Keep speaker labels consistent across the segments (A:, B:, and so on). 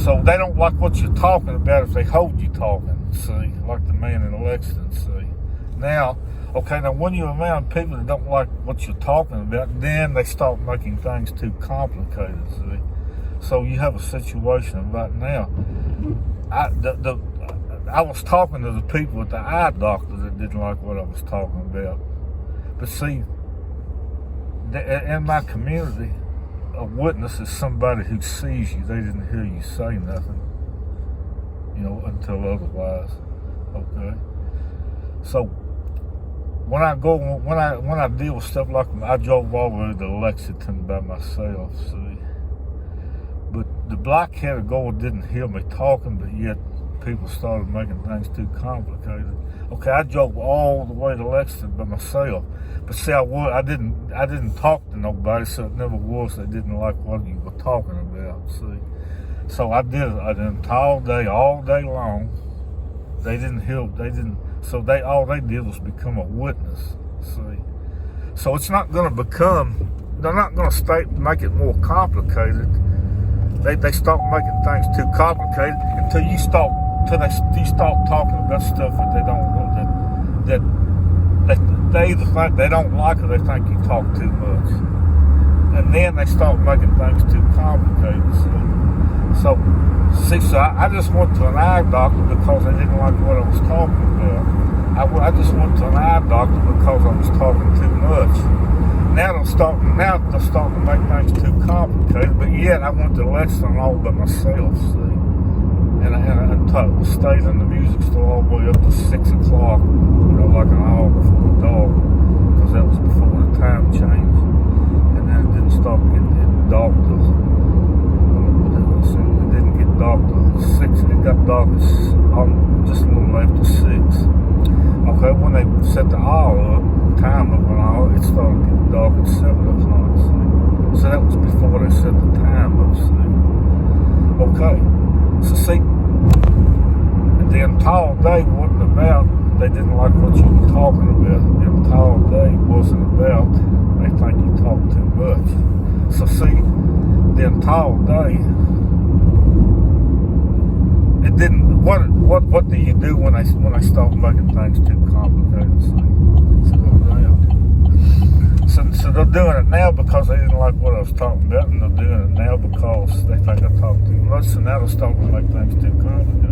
A: So they don't like what you're talking about if they hold you talking, see, like the man in Lexington, see. Now, okay, now when you're around people that don't like what you're talking about, then they start making things too complicated, see. So you have a situation right now. I was talking to the people at the eye doctor that didn't like what I was talking about. But see, in my community, a witness is somebody who sees you. They didn't hear you say nothing, until otherwise. Okay. So when I deal with stuff like that, I drove all the way to Lexington by myself. See, but the black-headed girl didn't hear me talking, but yet people started making things too complicated. Okay, I drove all the way to Lexington by myself, but see, I didn't talk to nobody, so it never was. They didn't like what you were talking about. See, so I did it an entire day, all day long. They didn't hear. They didn't. So all they did was become a witness. See, so it's not going to become. They're not going to make it more complicated. They start making things too complicated until you start talking about stuff that they don't want, that they either think they don't like or they think you talk too much, and then they start making things too complicated. So I just went to an eye doctor because they didn't like what I was talking about. I just went to an eye doctor because I was talking too much. Now they're starting to make things too complicated, but yet I went to Lexington all by myself, see. And I stayed in the music store all the way up to 6 o'clock, like an hour before dark, because that was before the time change. And then it didn't start getting dark till, it didn't get dark till 6, it got dark just a little after 6. Okay, when they set the hour up, time of an hour, it started getting dark at 7 o'clock, see. So that was before they set the time up, see. Okay, so see, the entire day wasn't about, they didn't like what you were talking about. The entire day wasn't about, they think you talk too much. So see, the entire day, it didn't, what do you do when they start making things too complicated, see? So they're doing it now because they didn't like what I was talking about, and they're doing it now because they think I talk too much, so now they're starting to make things too complicated.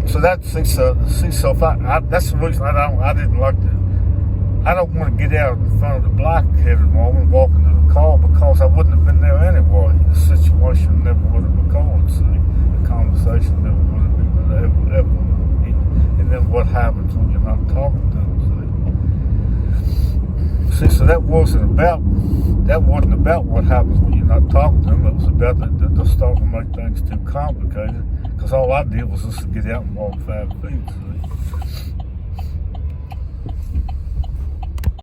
A: So that's the reason I didn't like to. I don't want to get out in front of the black-headed woman walking to the car because I wouldn't have been there anyway. The situation never would have been going. See, the conversation never would have been ever. And then what happens when you're not talking to them? See, so that wasn't about what happens when you're not talking to them. It was about that they're starting to make things too complicated. Because all I did was just get out and walk 5 feet. See?